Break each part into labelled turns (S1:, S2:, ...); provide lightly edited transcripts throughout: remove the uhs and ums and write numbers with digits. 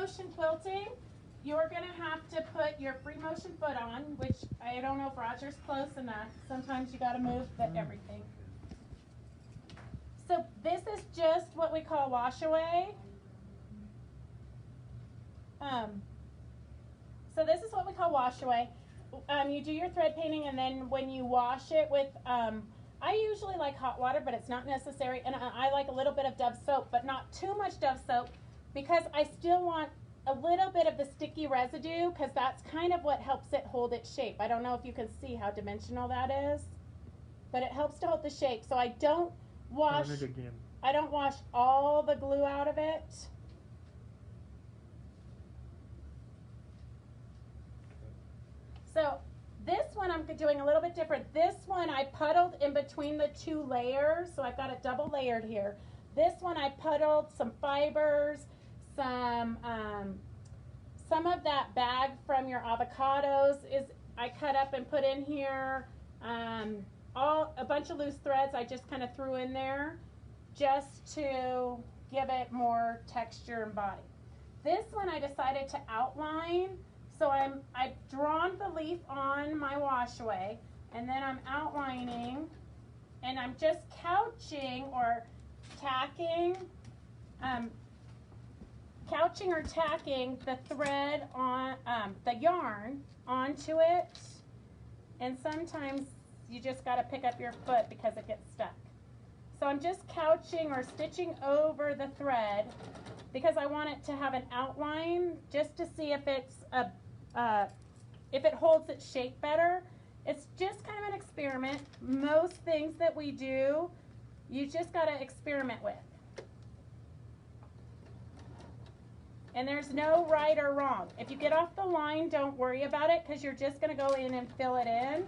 S1: motion quilting, you're going to have to put your free motion foot on, which I don't know if Roger's close enough. Sometimes you got to move everything. So this is just what we call wash away. So this is what we call wash away. You do your thread painting, and then when you wash it with, I usually like hot water, but it's not necessary. And I like a little bit of Dove soap, but not too much Dove soap, because I still want a little bit of the sticky residue, because that's kind of what helps it hold its shape. I don't know if you can see how dimensional that is, but it helps to hold the shape. So I don't wash, I don't wash all the glue out of it. So this one I'm doing a little bit different. This one I puddled in between the two layers, so I've got it double layered here. This one I puddled some fibers, some of that bag from your avocados I cut up and put in here. A bunch of loose threads I just kind of threw in there just to give it more texture and body. This one I decided to outline. So I've drawn the leaf on my wash away, and then I'm outlining, and I'm just couching or tacking, the thread on the yarn onto it. And sometimes you just got to pick up your foot because it gets stuck. So I'm just couching or stitching over the thread because I want it to have an outline, just to see if it's if it holds its shape better. It's just kind of an experiment. Most things that we do, you just got to experiment with. And there's no right or wrong. If you get off the line, don't worry about it, because you're just going to go in and fill it in.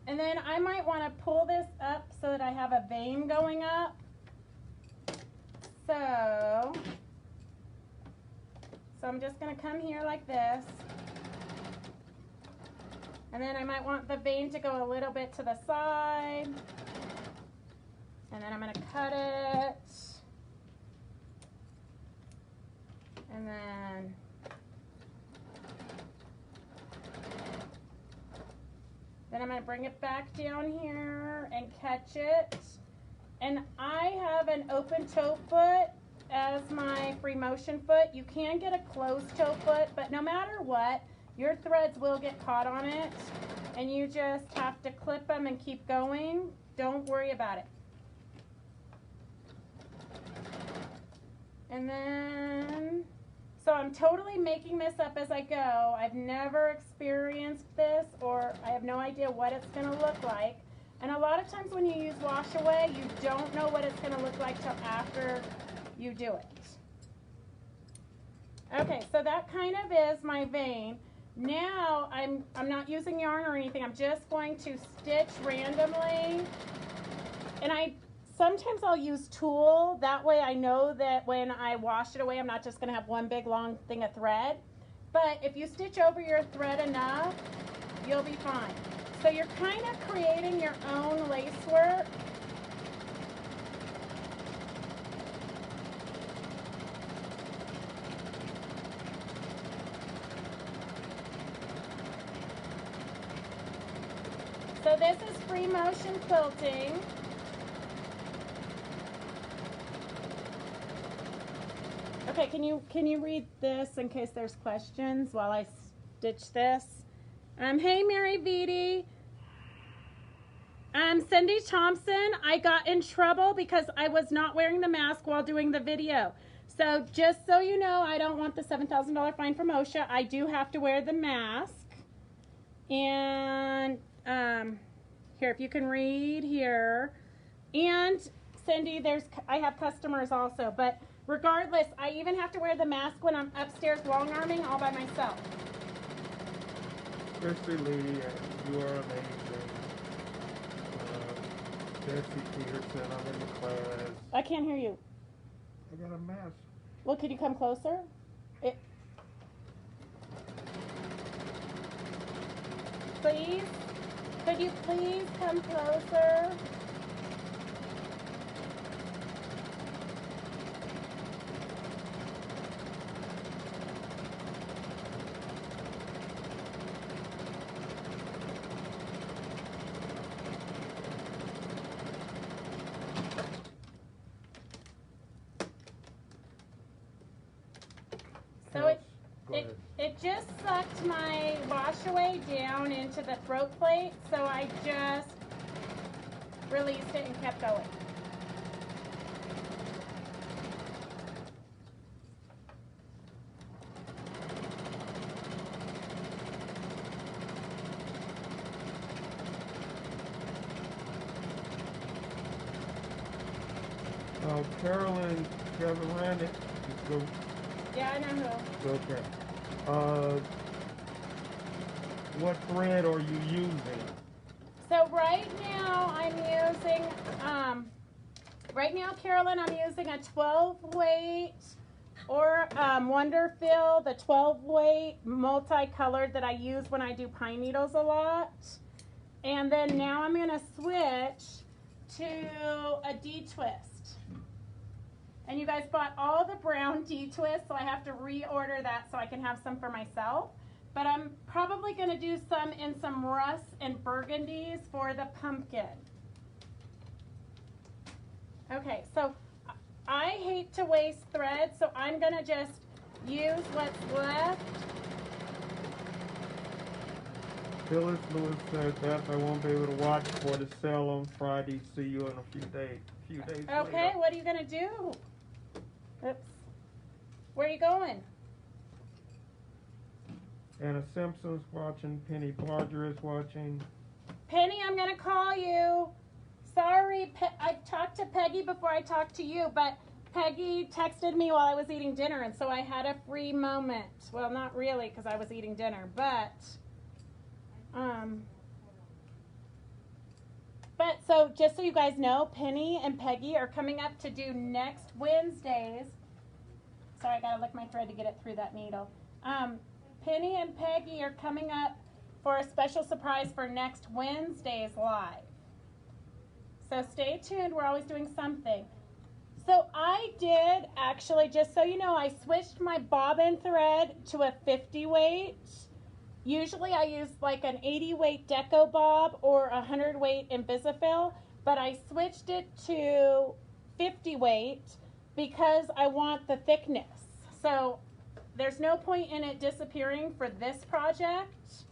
S1: And then I might want to pull this up so that I have a vein going up. So I'm just going to come here like this. And then I might want the vein to go a little bit to the side. And then I'm going to cut it. And then I'm going to bring it back down here and catch it. And I have an open toe foot as my free motion foot. You can get a closed toe foot, but no matter what, your threads will get caught on it, and you just have to clip them and keep going. Don't worry about it. And then, so I'm totally making this up as I go. I've never experienced this, or I have no idea what it's going to look like. And a lot of times when you use wash away, you don't know what it's going to look like till after you do it. Okay, so that kind of is my vein. Now I'm not using yarn or anything. I'm just going to stitch randomly. And sometimes I'll use tulle. That way I know that when I wash it away, I'm not just going to have one big long thing of thread. But if you stitch over your thread enough, you'll be fine. So you're kind of creating your own lace work. So this is free motion quilting. Okay, can you read this in case there's questions while I stitch this? Hey Mary Vitti. Cindy Thompson, I got in trouble because I was not wearing the mask while doing the video. So just so you know, I don't want the $7,000 fine from OSHA. I do have to wear the mask. And here, if you can read here. And Cindy, I have customers also, but regardless, I even have to wear the mask when I'm upstairs long arming all by myself.
S2: Christy Lee, you are amazing. Betsy Peterson, I'm in the class.
S1: I can't hear you.
S2: I got a mask.
S1: Well, could you come closer? Please? Could you please come closer? just sucked my wash away down into the throat plate, so I just released it and kept going.
S2: Carolyn Cavarani.
S1: Yeah, I know who.
S2: Okay. What thread are you using?
S1: So right now I'm using, Carolyn, I'm using a 12 weight or Wonderfill, the 12 weight multicolored that I use when I do pine needles a lot. And then now I'm gonna switch to a D-twist. And you guys bought all the brown D-twists, so I have to reorder that so I can have some for myself. But I'm probably going to do some in some rust and burgundies for the pumpkin. Okay, so I hate to waste thread, so I'm going to just use what's left.
S2: Phyllis Lewis said, Beth, I won't be able to watch for the sale on Friday. See you in a few days.
S1: Okay,
S2: later.
S1: what are you going to do? Oops. Where are you going?
S2: Anna Simpson's watching. Penny Barger is watching.
S1: Penny, I'm going to call you. Sorry, I talked to Peggy before I talked to you, but Peggy texted me while I was eating dinner, and so I had a free moment. Well, not really, because I was eating dinner, but so just so you guys know, Penny and Peggy are coming up to do next Wednesdays. Sorry, I gotta lick my thread to get it through that needle. Penny and Peggy are coming up for a special surprise for next Wednesday's live. So stay tuned, we're always doing something. So I did actually, just so you know, I switched my bobbin thread to a 50 weight. Usually I use like an 80 weight Deco Bob or a 100 weight Invisifil, but I switched it to 50 weight because I want the thickness. So there's no point in it disappearing for this project.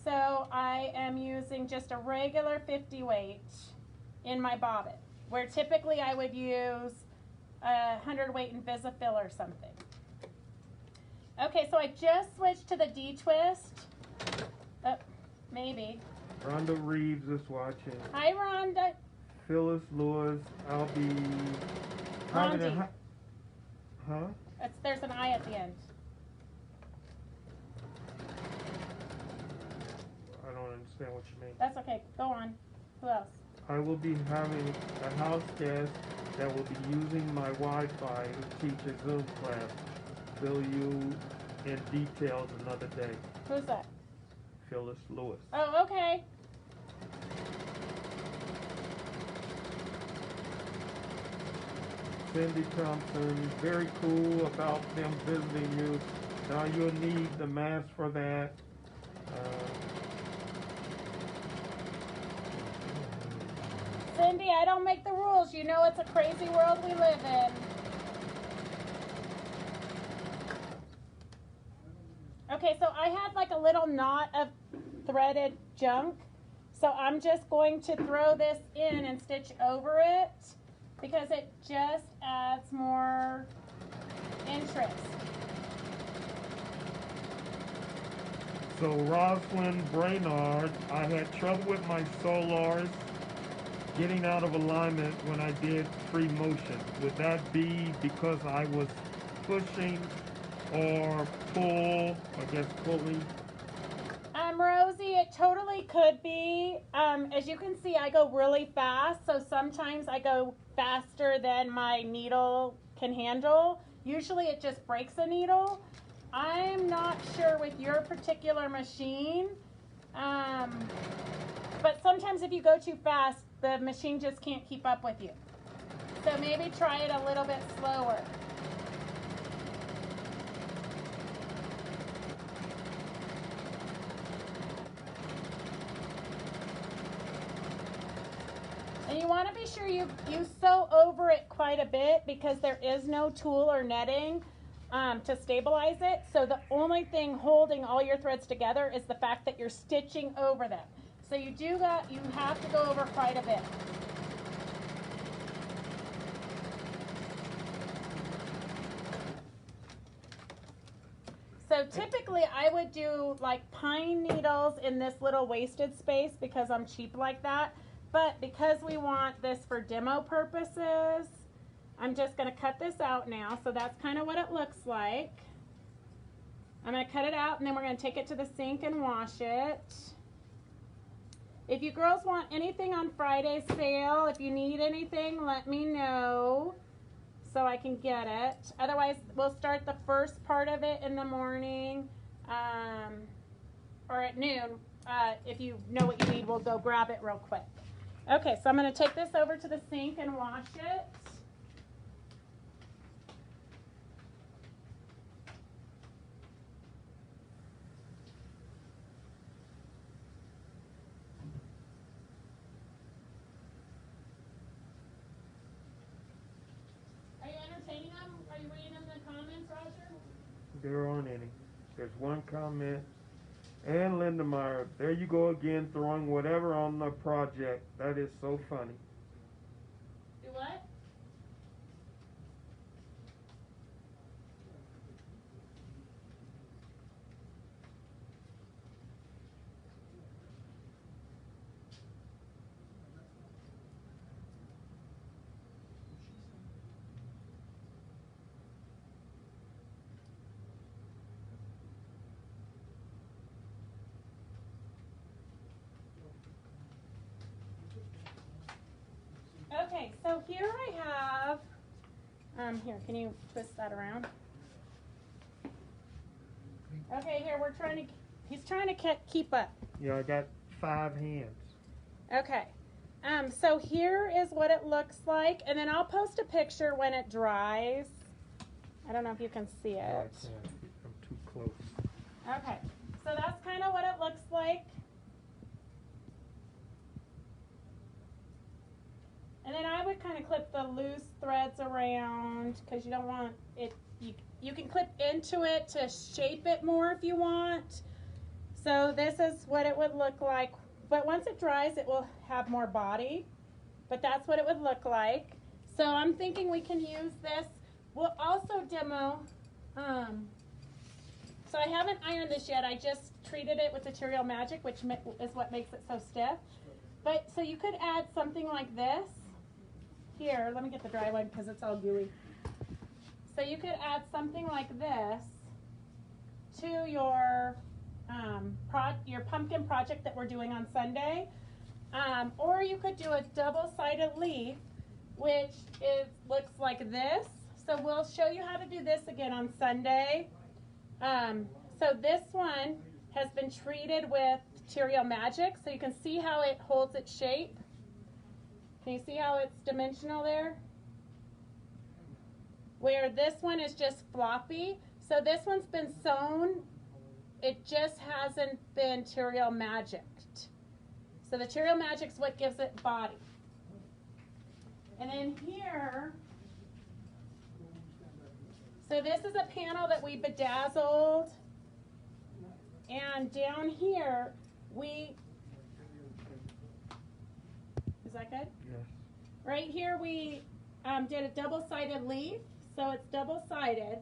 S1: So I am using just a regular 50 weight in my bobbin, where typically I would use a 100 weight Invisifil or something. Okay, so I just switched to the D-twist. Maybe.
S2: Rhonda Reeves is watching.
S1: Hi, Rhonda.
S2: Phyllis Lewis, I'll be...
S1: Rhonda.
S2: Huh?
S1: There's an I at the end.
S2: I don't understand what you mean.
S1: That's okay. Go on. Who else?
S2: I will be having a house guest that will be using my Wi-Fi to teach a Zoom class. Fill you in details another day.
S1: Who's that?
S2: Phyllis Lewis.
S1: Oh, okay.
S2: Cindy Thompson, very cool about them visiting you. Now you'll need the mask for that.
S1: Cindy, I don't make the rules. You know it's a crazy world we live in. Okay, so I had like a little knot of threaded junk. So I'm just going to throw this in and stitch over it because it just adds more interest.
S2: So Rosalind Brainard, I had trouble with my solars getting out of alignment when I did free motion. Would that be because I was pushing or pull, I guess pulling?
S1: Rosie, it totally could be. As you can see, I go really fast, so sometimes I go faster than my needle can handle. Usually it just breaks a needle. I'm not sure with your particular machine, but sometimes if you go too fast, the machine just can't keep up with you. So maybe try it a little bit slower. And you want to be sure you sew over it quite a bit because there is no tulle or netting. to stabilize it. So the only thing holding all your threads together is the fact that you're stitching over them. So you have to go over quite a bit. So typically I would do like pine needles in this little wasted space because I'm cheap like that. But because we want this for demo purposes, I'm just going to cut this out now. So that's kind of what it looks like. I'm going to cut it out and then we're going to take it to the sink and wash it. If you girls want anything on Friday's sale, if you need anything, let me know so I can get it. Otherwise, we'll start the first part of it in the morning or at noon. If you know what you need, we'll go grab it real quick. Okay, so I'm going to take this over to the sink and wash it. Are you reading them in the comments, Roger?
S2: There aren't any. There's one comment. And Linda Meyer, there you go again, throwing whatever on the project. That is so funny.
S1: Do what? Okay, so here I have, here, can you twist that around? Okay, here, he's trying to keep up.
S2: Yeah, I got 5 hands.
S1: Okay, so here is what it looks like, and then I'll post a picture when it dries. I don't know if you can see it.
S2: I can't. I'm too close.
S1: Okay, so that's kind of what it looks like. And then I would kind of clip the loose threads around because you don't want it, you can clip into it to shape it more if you want. So this is what it would look like. But once it dries, it will have more body. But that's what it would look like. So I'm thinking we can use this. We'll also demo, so I haven't ironed this yet. I just treated it with Material Magic, which is what makes it so stiff. But so you could add something like this. Here, let me get the dry one because it's all gooey. So you could add something like this to your pumpkin project that we're doing on Sunday. Or you could do a double-sided leaf, which looks like this. So we'll show you how to do this again on Sunday. So this one has been treated with Material Magic, so you can see how it holds its shape. Can you see how it's dimensional there? Where this one is just floppy. So this one's been sewn. It just hasn't been Material Magicked. So the Material Magic's what gives it body. And then here, so this is a panel that we bedazzled. And down here, is that good?
S2: Yes.
S1: Right here we did a double-sided leaf, so it's double-sided.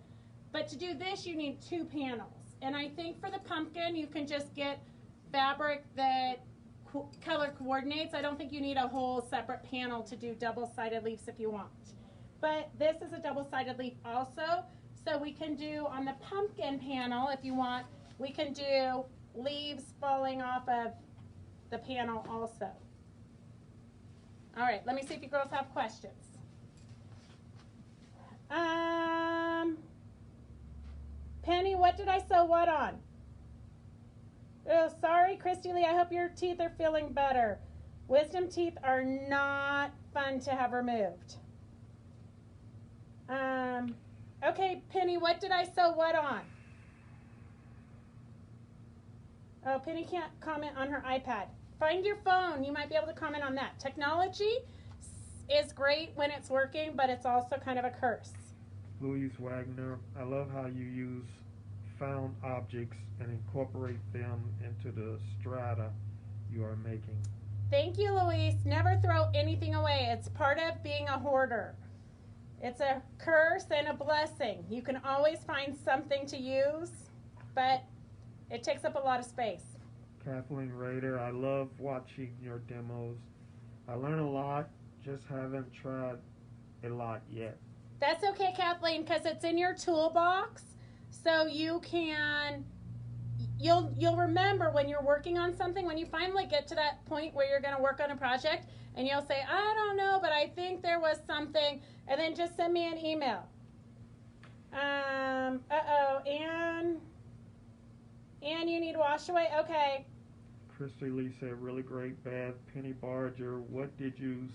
S1: But to do this, you need 2 panels. And I think for the pumpkin, you can just get fabric that color coordinates. I don't think you need a whole separate panel to do double-sided leaves if you want. But this is a double-sided leaf also. So we can do on the pumpkin panel, if you want, we can do leaves falling off of the panel also. All right, let me see if you girls have questions. Penny, what did I sew what on? Oh, sorry, Christy Lee, I hope your teeth are feeling better. Wisdom teeth are not fun to have removed. Okay, Penny, what did I sew what on? Oh, Penny can't comment on her iPad. Find your phone. You might be able to comment on that. Technology is great when it's working, but it's also kind of a curse.
S2: Louise Wagner, I love how you use found objects and incorporate them into the strata you are making.
S1: Thank you, Louise. Never throw anything away. It's part of being a hoarder. It's a curse and a blessing. You can always find something to use, but it takes up a lot of space.
S2: Kathleen Rader, I love watching your demos. I learn a lot, just haven't tried a lot yet.
S1: That's okay, Kathleen, because it's in your toolbox, so you'll remember when you're working on something, when you finally get to that point where you're going to work on a project, and you'll say, I don't know, but I think there was something, and then just send me an email. Anne, you need wash away? Okay.
S2: Christy Lee said, really great, Beth. Penny Barger, what did you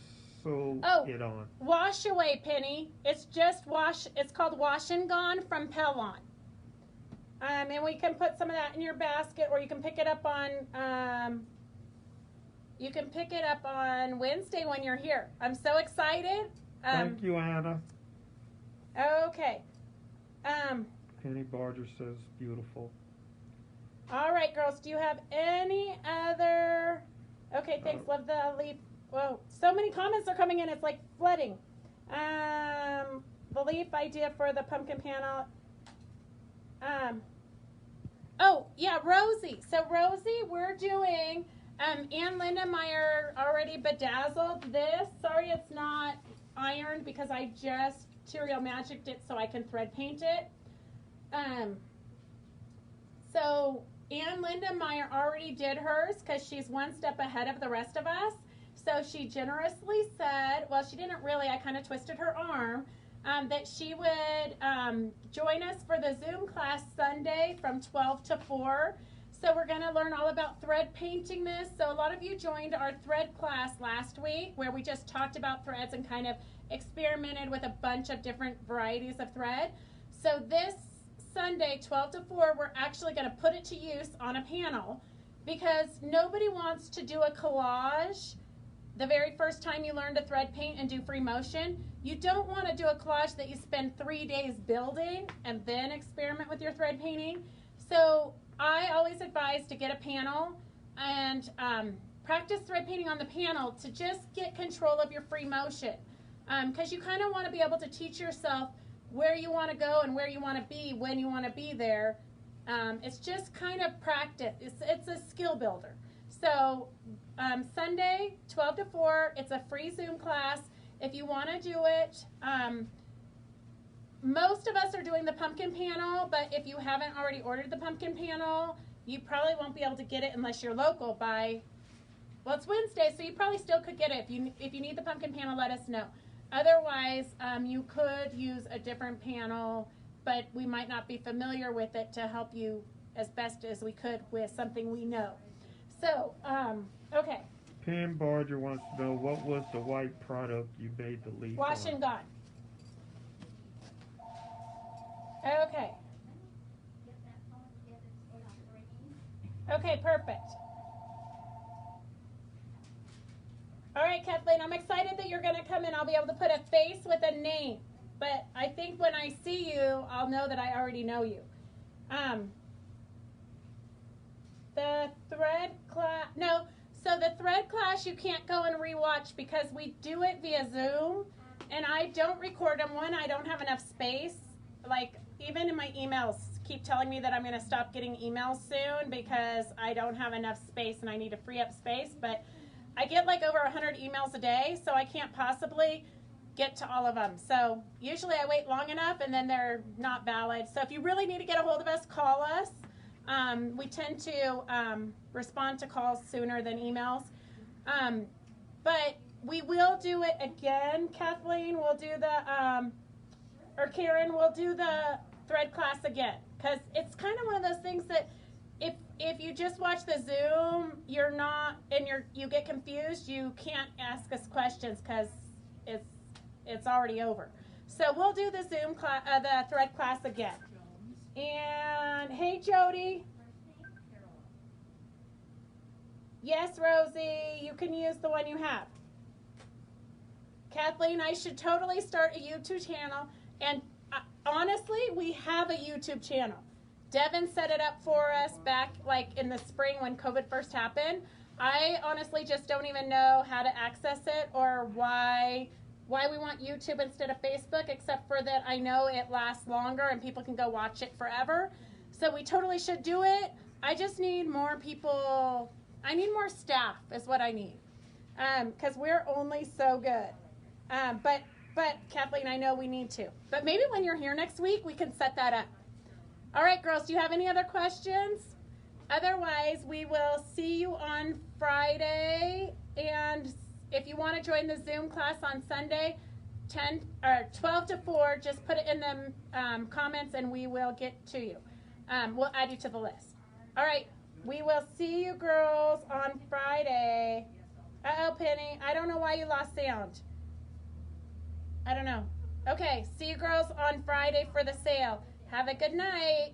S2: sew it on?
S1: Wash away, Penny. It's just wash. It's called Wash and Gone from Pellon. And we can put some of that in your basket, or you can pick it up on. You can pick it up on Wednesday when you're here. I'm so excited.
S2: Thank you, Anna.
S1: Okay.
S2: Penny Barger says, beautiful.
S1: All right, girls. Do you have any other? Okay, thanks. Love the leaf. Whoa, so many comments are coming in. It's like flooding. The leaf idea for the pumpkin panel. Oh, yeah, Rosie. So, Rosie, we're doing, Ann Linda Meyer already bedazzled this. Sorry it's not ironed because I just Material Magicked it so I can thread paint it. So, Ann Linda Meyer already did hers because she's one step ahead of the rest of us. So, she generously said, well, she didn't really, I kind of twisted her arm, that she would join us for the Zoom class Sunday from 12 to 4. So we're going to learn all about thread painting this. So a lot of you joined our thread class last week where we just talked about threads and kind of experimented with a bunch of different varieties of thread. So this Sunday, 12 to 4, we're actually going to put it to use on a panel because nobody wants to do a collage the very first time you learn to thread paint and do free motion. You don't want to do a collage that you spend 3 days building and then experiment with your thread painting. So I always advise to get a panel and practice thread painting on the panel to just get control of your free motion. Because you kind of want to be able to teach yourself where you want to go and where you want to be when you want to be there. It's just kind of practice. It's a skill builder. So Sunday, 12 to 4, it's a free Zoom class. If you want to do it, most of us are doing the pumpkin panel, but if you haven't already ordered the pumpkin panel, you probably won't be able to get it unless you're local by, well, it's Wednesday, so you probably still could get it. If you need the pumpkin panel, let us know. Otherwise, you could use a different panel, but we might not be familiar with it to help you as best as we could with something we know. So, okay.
S2: Pam Barger wants to know, what was the white product you made the leaf
S1: Wash
S2: on?
S1: and Gone. Okay. Okay, perfect. All right, Kathleen, I'm excited that you're going to come in. I'll be able to put a face with a name. But I think when I see you, I'll know that I already know you. The thread class, no, so the thread class you can't go and rewatch because we do it via Zoom, and I don't record them. One, I don't have enough space. Like, even in my emails, keep telling me that I'm going to stop getting emails soon because I don't have enough space and I need to free up space. But I get like over 100 emails a day, so I can't possibly get to all of them. So usually I wait long enough and then they're not valid. So if you really need to get a hold of us, call us. We tend to respond to calls sooner than emails. But we will do it again. Kathleen will do the, or Karen will do the thread class again. Because it's kind of one of those things that if you just watch the Zoom, you're not, and you get confused, you can't ask us questions because it's already over. So we'll do the Zoom class, the thread class again. And hey, Jody. Yes, Rosie, you can use the one you have. Kathleen, I should totally start a YouTube channel and honestly, we have a YouTube channel. Devin set it up for us back like in the spring when COVID first happened. I honestly just don't even know how to access it or why we want YouTube instead of Facebook, except for that I know it lasts longer and people can go watch it forever. So we totally should do it. I just need more people. I need more staff is what I need, because we're only so good. But Kathleen, I know we need to. But maybe when you're here next week, we can set that up. All right, girls, do you have any other questions? Otherwise, we will see you on Friday. And if you want to join the Zoom class on Sunday, 12 to 4, just put it in the comments and we will get to you. We'll add you to the list. All right, we will see you girls on Friday. Uh-oh, Penny, I don't know why you lost sound. I don't know. Okay, see you girls on Friday for the sale. Have a good night.